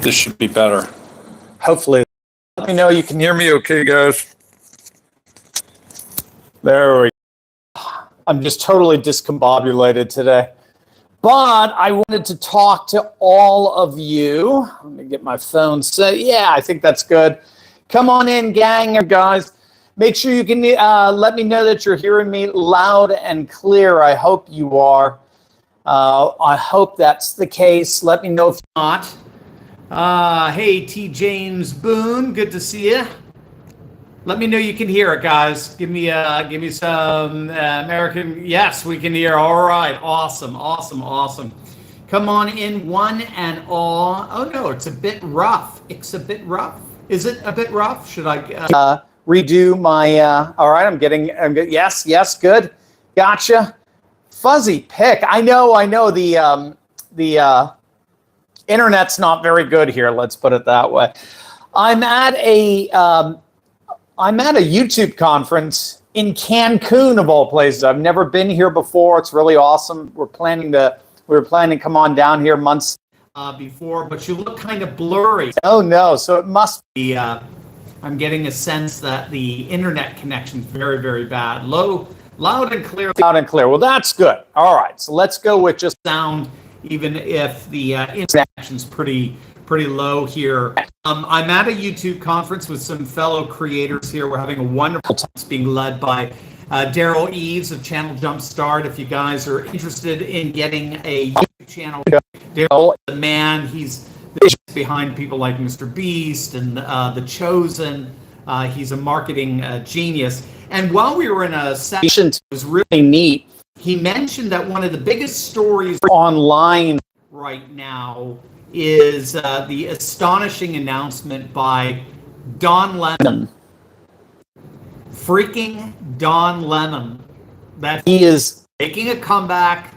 This should be better. Hopefully. Let me know you can hear me okay, guys. There we go. I'm just totally discombobulated today. But I wanted to talk to all of you. Let me get my phone set. Yeah, I think that's good. Come on in, gang, guys. Make sure you can let me know that you're hearing me loud and clear. I hope you are. I hope that's the case. Let me know if not. Hey, T. James Boone, good to see you. Let me know you can hear it, guys. Give me some American. Yes, we can hear. All right, awesome. Come on in, one and all. Oh no, it's a bit rough. It's a bit rough. Is it a bit rough? Should I redo my? All right, I'm getting. Yes, good. Gotcha. Fuzzy pick. I know. The internet's not very good here. Let's put it that way. I'm at a YouTube conference in Cancun, of all places. I've never been here before. It's really awesome. We were planning to come on down here months before, but you look kind of blurry. Oh no, so it must be. I'm getting a sense that the internet connection is very, very bad. Loud and clear. Loud and clear. Well, that's good. All right, so let's go with just sound, even if the internet connection's pretty low here. I'm at a YouTube conference with some fellow creators here. We're having a wonderful time. It's being led by Daryl Eves of Channel Jumpstart. If you guys are interested in getting a YouTube channel, Daryl, the man, he's behind people like Mr. Beast and The Chosen. He's a marketing genius. And while we were in a session, it was really neat. He mentioned that one of the biggest stories online right now is the astonishing announcement by Don Lemon, freaking Don Lemon, that he is making a comeback.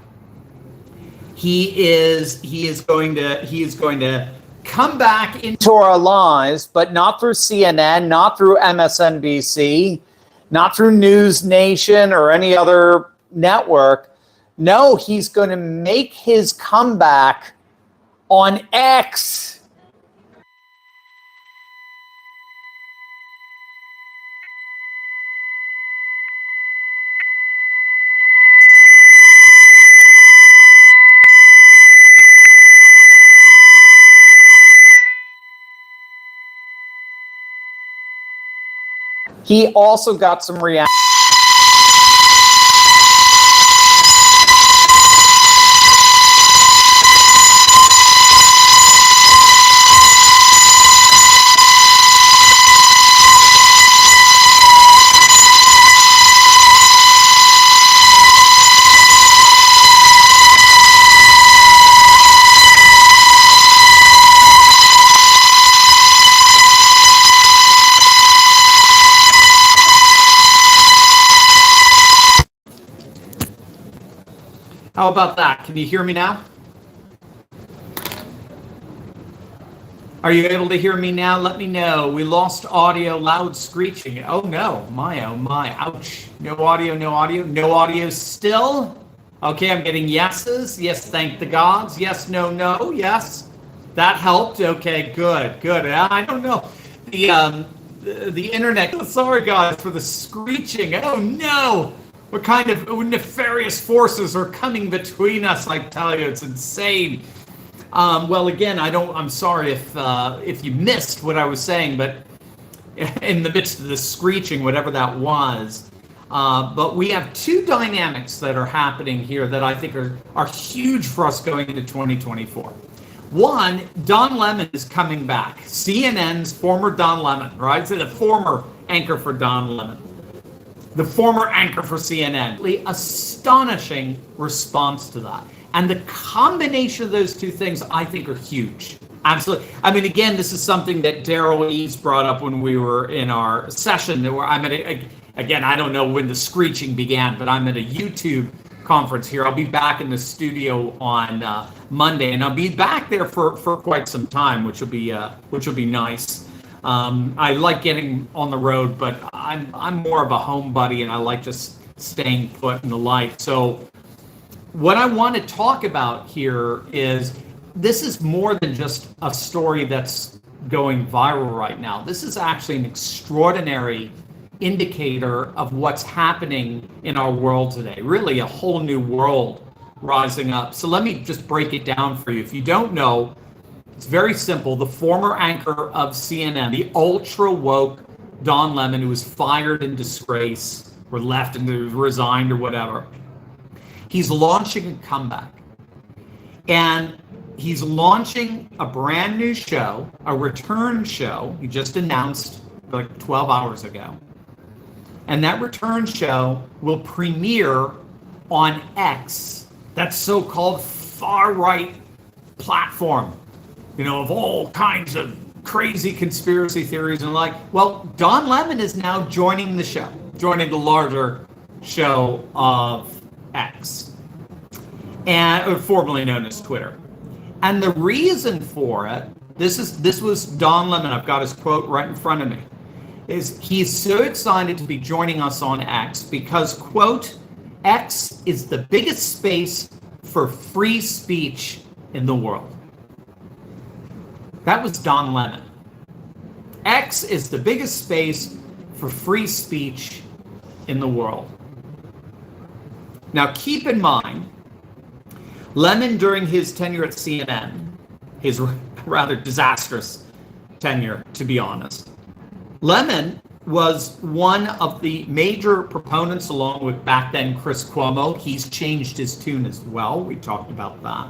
He is going to come back into our lives, but not through CNN, not through MSNBC, not through News Nation or any other network. No, he's going to make his comeback on X. He also got some reaction. How about that? Can you hear me now? Are you able to hear me now? Let me know. We lost audio, loud screeching. Oh no, oh my, ouch. No audio still? Okay, I'm getting yeses. Yes, thank the gods. Yes, no, yes. That helped. Okay, good. I don't know. The internet, sorry guys for the screeching. Oh no. What kind of nefarious forces are coming between us? I tell you, it's insane. Well, again, I'm sorry if you missed what I was saying, but in the midst of the screeching, whatever that was. But we have two dynamics that are happening here that I think are huge for us going into 2024. One, Don Lemon is coming back. CNN's former Don Lemon, right? So the former anchor for Don Lemon. The former anchor for CNN. The astonishing response to that. And the combination of those two things, I think, are huge. Absolutely. I mean, again, this is something that Daryl Eves brought up when we were in our session. Where I'm at again, I don't know when the screeching began, but I'm at a YouTube conference here. I'll be back in the studio on Monday, and I'll be back there for quite some time, which will be nice. I like getting on the road, but I'm more of a homebody, and I like just staying put and the like. So what I want to talk about here is this is more than just a story that's going viral right now. This is actually an extraordinary indicator of what's happening in our world today. Really a whole new world rising up. So let me just break it down for you. If you don't know, it's very simple. The former anchor of CNN, the ultra woke Don Lemon, who was fired in disgrace or left and resigned or whatever, he's launching a comeback. And he's launching a brand new show, a return show. He just announced like 12 hours ago. And that return show will premiere on X, that so-called far-right platform, of all kinds of crazy conspiracy theories and like. Well, Don Lemon is now joining the show, joining the larger show of X, and formerly known as Twitter. And the reason for it, this was Don Lemon, I've got his quote right in front of me, is he's so excited to be joining us on X because, quote, X is the biggest space for free speech in the world. That was Don Lemon. X is the biggest space for free speech in the world. Now keep in mind, Lemon, during his tenure at CNN, his rather disastrous tenure, to be honest, Lemon was one of the major proponents, along with back then Chris Cuomo. He's changed his tune as well. We talked about that.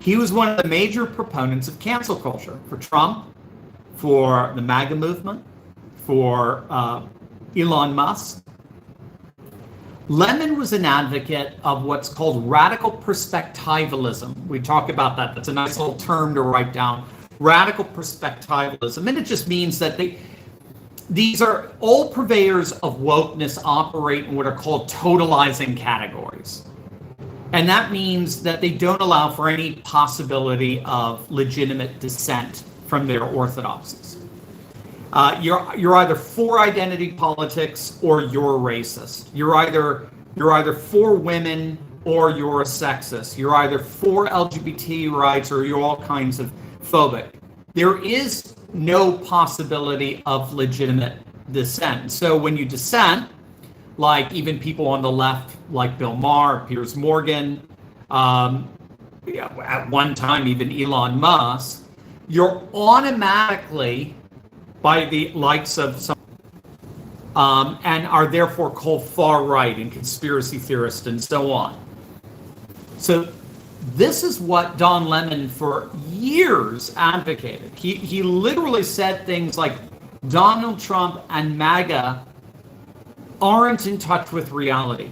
He was one of the major proponents of cancel culture for Trump, for the MAGA movement, for Elon Musk. Lemon was an advocate of what's called radical perspectivalism. We talk about that. That's a nice little term to write down. Radical perspectivalism. And it just means that these are all purveyors of wokeness operate in what are called totalizing categories. And that means that they don't allow for any possibility of legitimate dissent from their orthodoxies. You're either for identity politics or you're racist. You're either for women or you're a sexist. You're either for LGBT rights or you're all kinds of phobic. There is no possibility of legitimate dissent. So when you dissent, like even people on the left, like Bill Maher, Piers Morgan, at one time even Elon Musk, you're automatically, by the likes of some, and are therefore called far right and conspiracy theorists and so on. So this is what Don Lemon for years advocated. He literally said things like Donald Trump and MAGA aren't in touch with reality.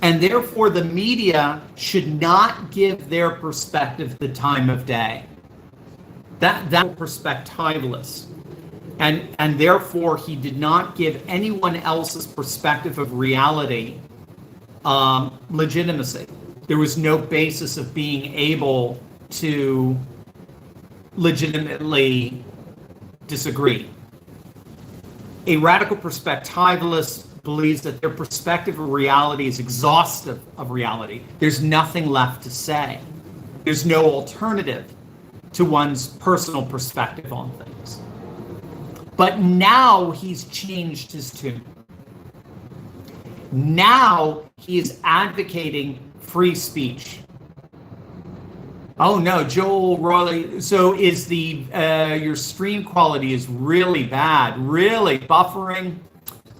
And therefore the media should not give their perspective the time of day. That perspectiveless. And therefore he did not give anyone else's perspective of reality legitimacy. There was no basis of being able to legitimately disagree. A radical perspectivalist believes that their perspective of reality is exhaustive of reality. There's nothing left to say. There's no alternative to one's personal perspective on things. But now he's changed his tune. Now he is advocating free speech. Oh no, Joel Royley. So is the your stream quality is really bad, really buffering.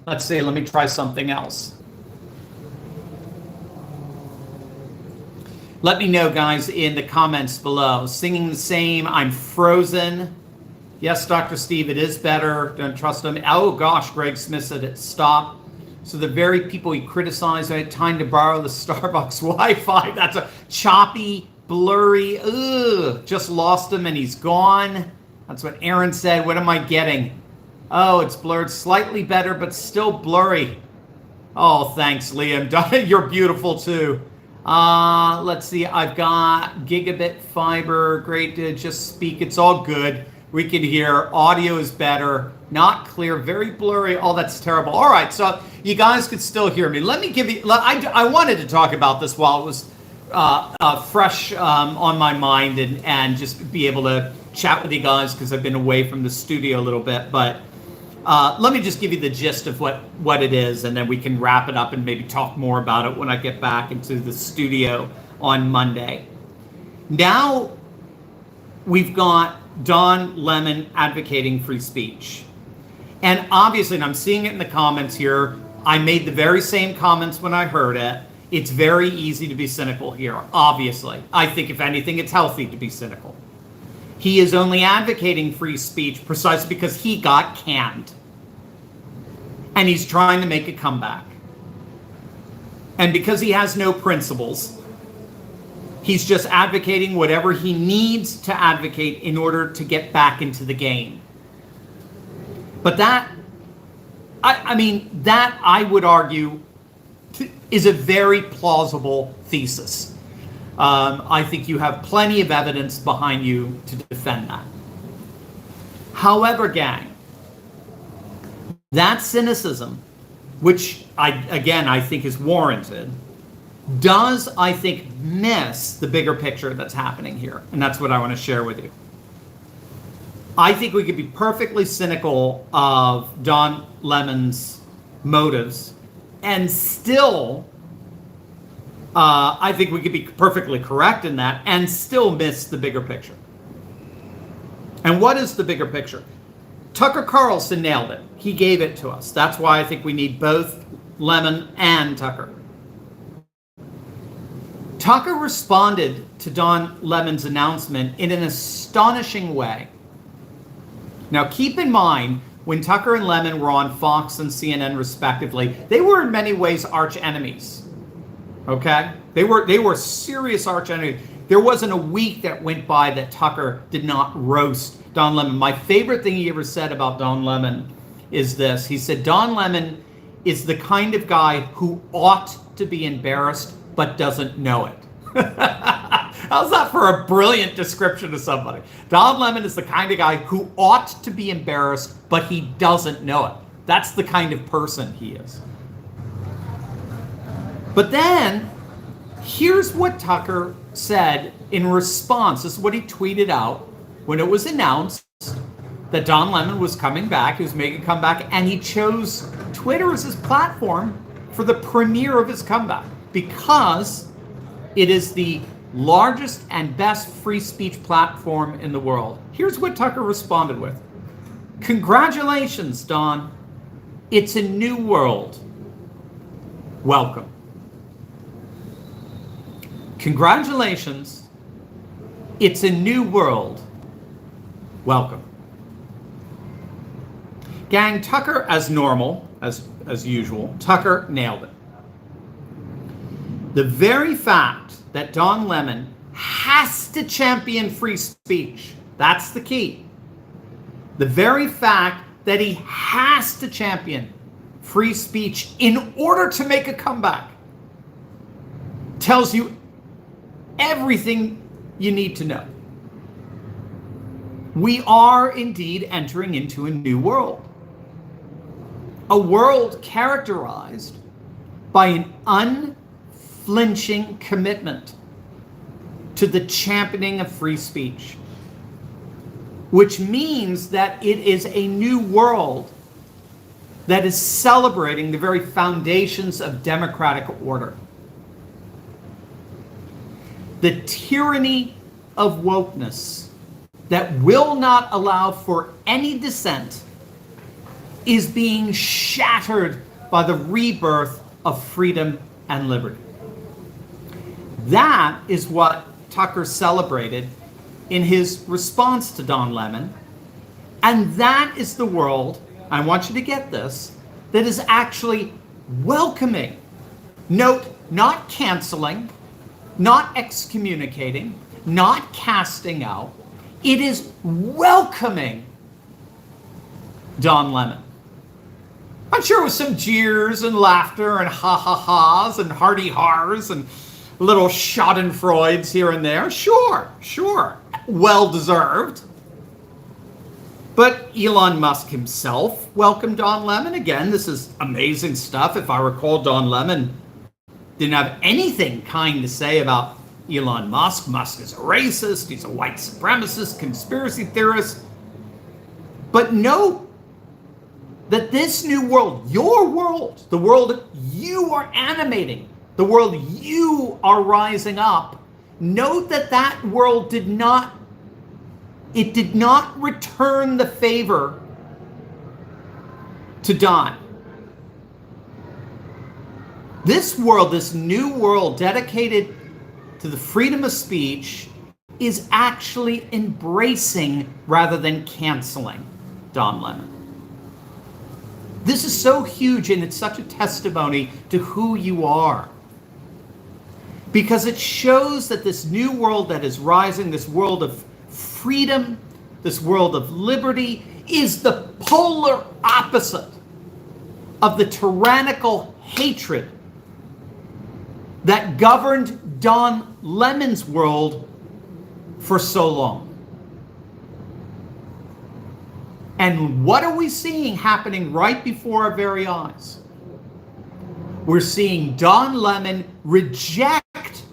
Let's see, let me try something else. Let me know, guys, in the comments below. Singing the same, I'm frozen. Yes, Dr. Steve, it is better. Don't trust him. Oh gosh, Greg Smith said it stopped. So the very people he criticized, I had time to borrow the Starbucks Wi-Fi. That's a choppy, blurry, just lost him and he's gone. That's what Aaron said. What am I getting? Oh, it's blurred slightly better, but still blurry. Oh, thanks, Liam. You're beautiful too. Let's see. I've got gigabit fiber. Great to just speak. It's all good. We can hear. Audio is better. Not clear. Very blurry. Oh, that's terrible. All right. So you guys could still hear me. Let me give you. I wanted to talk about this while fresh on my mind and just be able to chat with you guys because I've been away from the studio a little bit. But let me just give you the gist of what it is, and then we can wrap it up and maybe talk more about it when I get back into the studio on Monday. Now we've got Don Lemon advocating free speech. And obviously, and I'm seeing it in the comments here, I made the very same comments when I heard it. It's very easy to be cynical here, obviously. I think, if anything, it's healthy to be cynical. He is only advocating free speech precisely because he got canned. And he's trying to make a comeback. And because he has no principles, he's just advocating whatever he needs to advocate in order to get back into the game. But that, I mean, that I would argue is a very plausible thesis. I think you have plenty of evidence behind you to defend that. However, gang, that cynicism, which I think is warranted, does, I think, miss the bigger picture that's happening here. And that's what I want to share with you. I think we could be perfectly cynical of Don Lemon's motives and still, I think we could be perfectly correct in that and still miss the bigger picture. And what is the bigger picture? Tucker Carlson nailed it. He gave it to us. That's why I think we need both Lemon and Tucker. Tucker responded to Don Lemon's announcement in an astonishing way. Now, keep in mind, when Tucker and Lemon were on Fox and CNN respectively, they were in many ways arch enemies. Okay? They were serious arch enemies. There wasn't a week that went by that Tucker did not roast Don Lemon. My favorite thing he ever said about Don Lemon is this. He said, Don Lemon is the kind of guy who ought to be embarrassed but doesn't know it. How's that for a brilliant description of somebody? Don Lemon is the kind of guy who ought to be embarrassed, but he doesn't know it. That's the kind of person he is. But then, here's what Tucker said in response. This is what he tweeted out when it was announced that Don Lemon was coming back, he was making a comeback, and he chose Twitter as his platform for the premiere of his comeback because it is the largest and best free speech platform in the world. Here's what Tucker responded with. Congratulations, Don. It's a new world. Welcome. Congratulations. It's a new world. Welcome. Gang, Tucker, as normal, as usual, Tucker nailed it. The very fact that Don Lemon has to champion free speech, that's the key. The very fact that he has to champion free speech in order to make a comeback tells you everything you need to know. We are indeed entering into a new world. A world characterized by an unflinching commitment to the championing of free speech, which means that it is a new world that is celebrating the very foundations of democratic order. The tyranny of wokeness that will not allow for any dissent is being shattered by the rebirth of freedom and liberty. That is what Tucker celebrated in his response to Don Lemon. And that is the world, I want you to get this, that is actually welcoming. Note, not canceling, not excommunicating, not casting out. It is welcoming Don Lemon. I'm sure with some jeers and laughter and ha-ha-has and hearty-hars and little schadenfreuds here and there. Sure. Well-deserved. But Elon Musk himself welcomed Don Lemon. Again, this is amazing stuff. If I recall, Don Lemon didn't have anything kind to say about Elon Musk. Musk is a racist. He's a white supremacist, conspiracy theorist. But note that this new world, your world, the world you are animating, the world you are rising up, note that that world did not return the favor to Don. This world, this new world dedicated to the freedom of speech, is actually embracing rather than canceling Don Lemon. This is so huge, and it's such a testimony to who you are. Because it shows that this new world that is rising, this world of freedom, this world of liberty, is the polar opposite of the tyrannical hatred that governed Don Lemon's world for so long. And what are we seeing happening right before our very eyes? We're seeing Don Lemon reject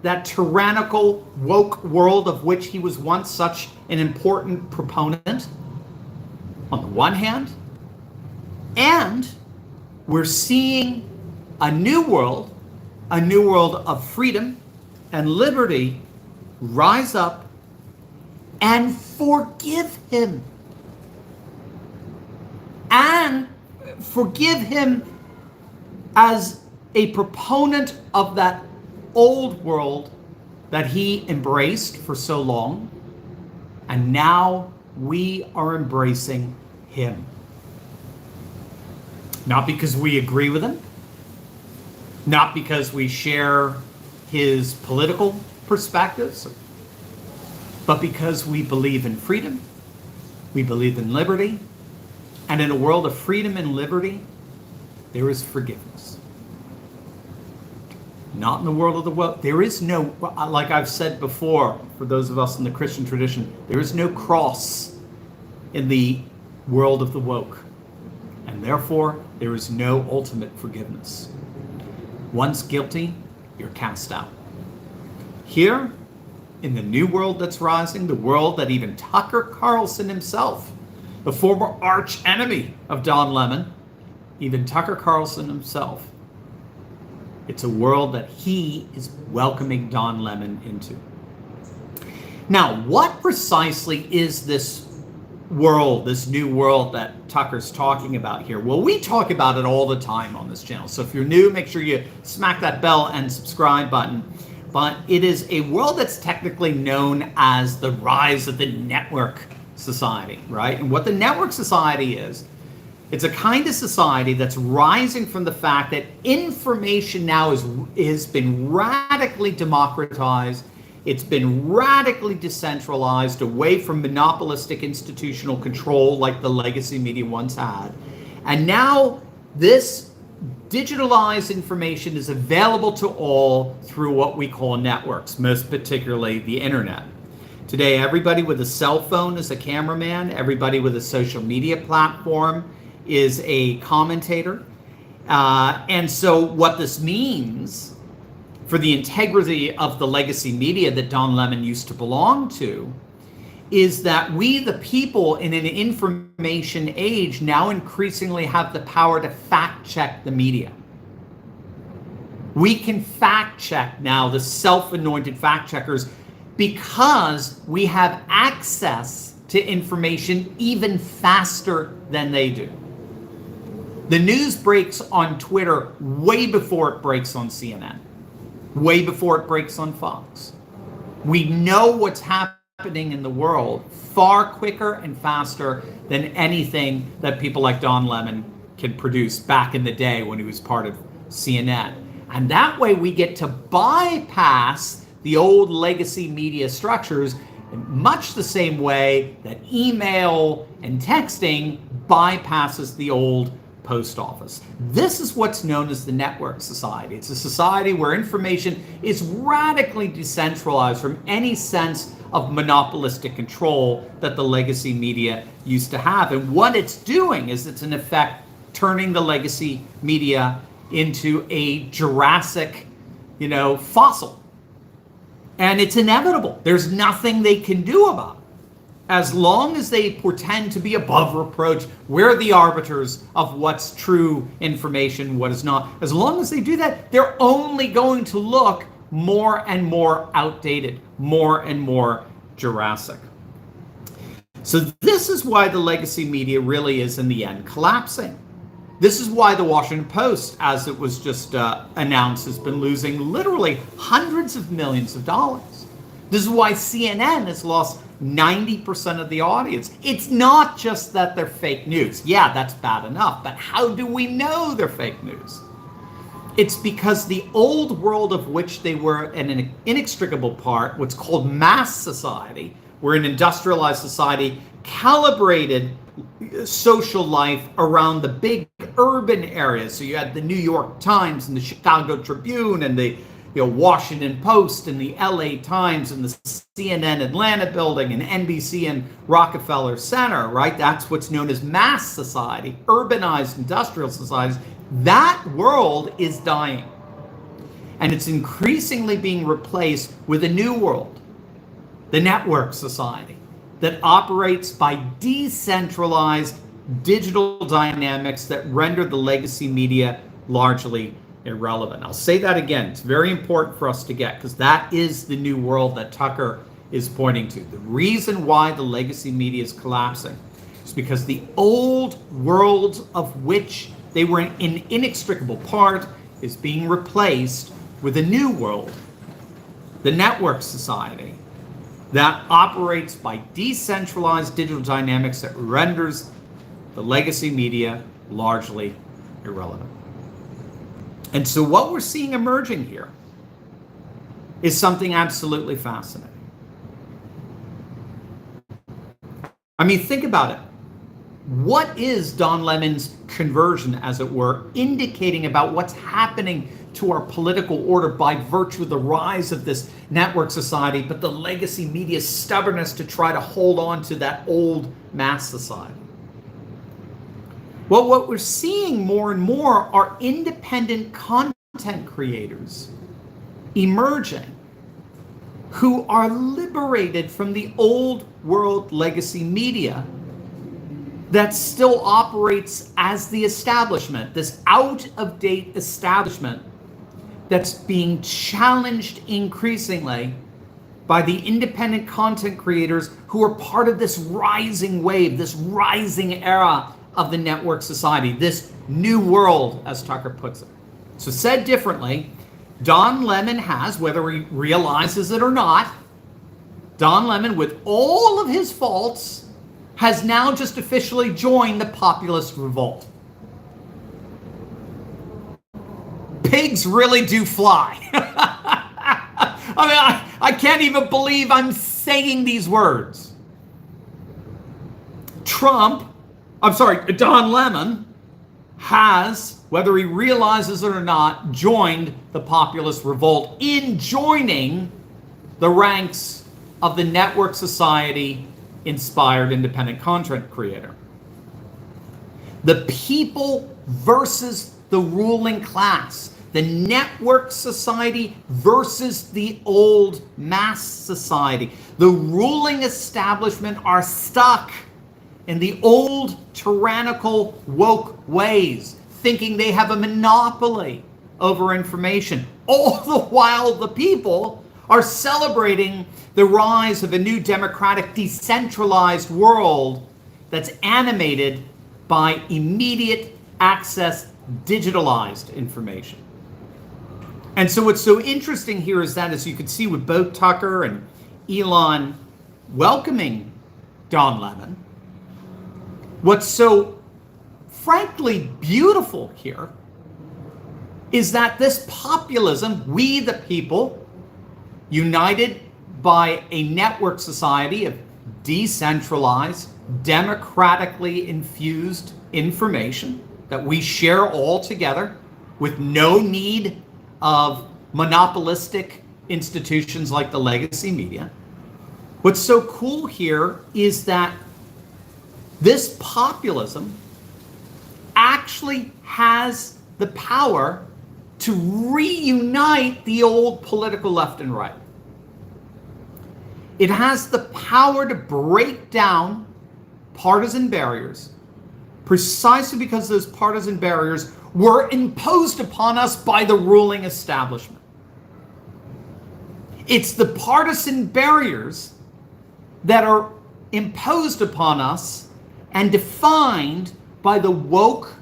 that tyrannical woke world of which he was once such an important proponent, on the one hand, and we're seeing a new world of freedom and liberty rise up and forgive him. And forgive him as a proponent of that old world that he embraced for so long. And now we are embracing him. Not because we agree with him, not because we share his political perspectives, but because we believe in freedom, we believe in liberty, and in a world of freedom and liberty, there is forgiveness. Not in the world of the woke. There is no, like I've said before, for those of us in the Christian tradition, there is no cross in the world of the woke. And therefore, there is no ultimate forgiveness. Once guilty, you're cast out. Here, in the new world that's rising, the world that even Tucker Carlson himself, the former arch enemy of Don Lemon, even Tucker Carlson himself, it's a world that he is welcoming Don Lemon into. Now, what precisely is this world, this new world that Tucker's talking about here? Well, we talk about it all the time on this channel. So if you're new, make sure you smack that bell and subscribe button. But it is a world that's technically known as the rise of the network society, right? And what the network society is, it's a kind of society that's rising from the fact that information now has been radically democratized. It's been radically decentralized away from monopolistic institutional control like the legacy media once had. And now this digitalized information is available to all through what we call networks, most particularly the internet. Today, everybody with a cell phone is a cameraman. Everybody with a social media platform is a commentator. And so what this means for the integrity of the legacy media that Don Lemon used to belong to is that we, the people in an information age, now increasingly have the power to fact check the media. We can fact check now, the self-anointed fact checkers, because we have access to information even faster than they do. The news breaks on Twitter way before it breaks on CNN, way before it breaks on Fox. We know what's happening in the world far quicker and faster than anything that people like Don Lemon can produce back in the day when he was part of CNN. And that way we get to bypass the old legacy media structures in much the same way that email and texting bypasses the old post office. This is what's known as the network society. It's a society where information is radically decentralized from any sense of monopolistic control that the legacy media used to have. And what it's doing is it's in effect turning the legacy media into a Jurassic, fossil. And it's inevitable. There's nothing they can do about it. As long as they pretend to be above reproach, we're the arbiters of what's true information, what is not. As long as they do that, they're only going to look more and more outdated, more and more Jurassic. So this is why the legacy media really is in the end collapsing. This is why the Washington Post, as it was just announced, has been losing literally hundreds of millions of dollars. This is why CNN has lost 90% of the audience. It's not just that they're fake news. Yeah, that's bad enough. But how do we know they're fake news? It's because the old world of which they were an inextricable part, what's called mass society, we're an industrialized society, calibrated social life around the big urban areas. So you had the New York Times and the Chicago Tribune and the Washington Post and the LA Times and the CNN Atlanta building and NBC and Rockefeller Center, right? That's what's known as mass society, urbanized industrial societies. That world is dying. And it's increasingly being replaced with a new world, the network society, that operates by decentralized digital dynamics that render the legacy media largely irrelevant. I'll say that again. It's very important for us to get, because that is the new world that Tucker is pointing to. The reason why the legacy media is collapsing is because the old world of which they were an inextricable part is being replaced with a new world, the network society, that operates by decentralized digital dynamics that renders the legacy media largely irrelevant. And so what we're seeing emerging here is something absolutely fascinating. I mean, think about it. What is Don Lemon's conversion, as it were, indicating about what's happening to our political order by virtue of the rise of this network society, but the legacy media's stubbornness to try to hold on to that old mass society? Well, what we're seeing more and more are independent content creators emerging who are liberated from the old world legacy media that still operates as the establishment, this out-of-date establishment that's being challenged increasingly by the independent content creators who are part of this rising wave, this rising era of the network society, this new world, as Tucker puts it. So said differently, Don Lemon has, whether he realizes it or not, Don Lemon, with all of his faults, has now just officially joined the populist revolt. Pigs really do fly. I mean, I can't even believe I'm saying these words. Don Lemon has, whether he realizes it or not, joined the populist revolt in joining the ranks of the network society inspired independent content creator. The people versus the ruling class. The network society versus the old mass society. The ruling establishment are stuck in the old tyrannical woke ways, thinking they have a monopoly over information. All the while the people are celebrating the rise of a new democratic decentralized world that's animated by immediate access digitalized information. And so what's so interesting here is that, as you can see with both Tucker and Elon welcoming Don Lemon, what's so frankly beautiful here is that this populism, we the people, united by a network society of decentralized, democratically infused information that we share all together with no need of monopolistic institutions like the legacy media. What's so cool here is that this populism actually has the power to reunite the old political left and right. It has the power to break down partisan barriers precisely because those partisan barriers were imposed upon us by the ruling establishment. It's the partisan barriers that are imposed upon us and defined by the woke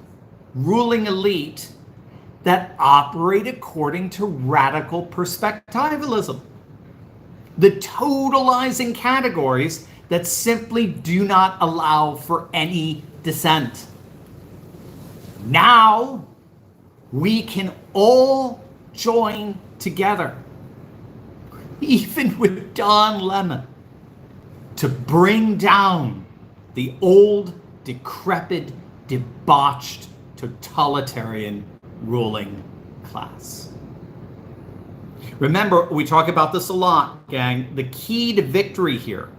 ruling elite that operate according to radical perspectivalism. The totalizing categories that simply do not allow for any dissent. Now we can all join together, even with Don Lemon, to bring down the old, decrepit, debauched, totalitarian ruling class. Remember, we talk about this a lot, gang. The key to victory here,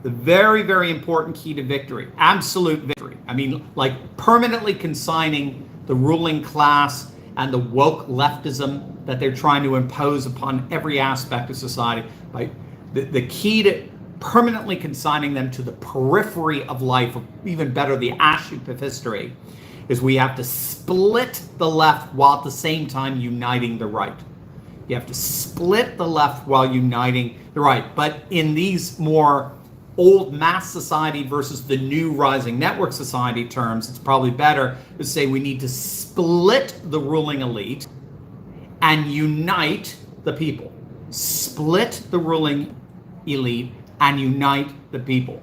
the very, very important key to victory, absolute victory. I mean, like permanently consigning the ruling class and the woke leftism that they're trying to impose upon every aspect of society. Right? The key to permanently consigning them to the periphery of life, or even better, the ash heap of history, is we have to split the left while at the same time uniting the right. You have to split the left while uniting the right. But in these more old mass society versus the new rising network society terms, it's probably better to say we need to split the ruling elite and unite the people. Split the ruling elite and unite the people.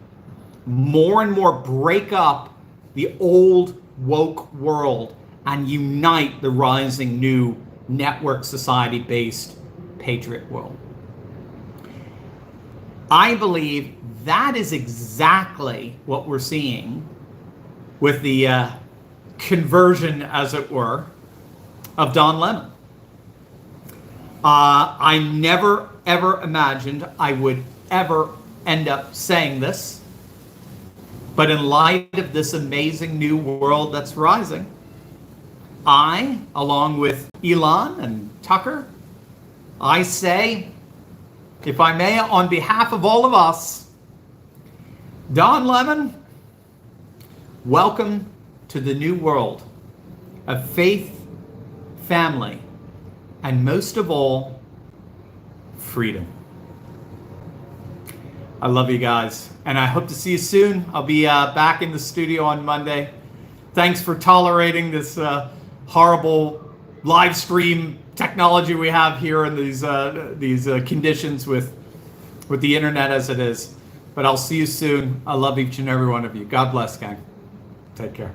More and more break up the old woke world and unite the rising new network society based patriot world. I believe that is exactly what we're seeing with the conversion, as it were, of Don Lemon. I never ever imagined I would ever end up saying this, but in light of this amazing new world that's rising, I, along with Elon and Tucker, I say, if I may, on behalf of all of us, Don Lemon, welcome to the new world of faith, family, and most of all, freedom. I love you guys, and I hope to see you soon. I'll be back in the studio on Monday. Thanks for tolerating this horrible live stream technology we have here in these conditions with the internet as it is. But I'll see you soon. I love each and every one of you. God bless, gang. Take care.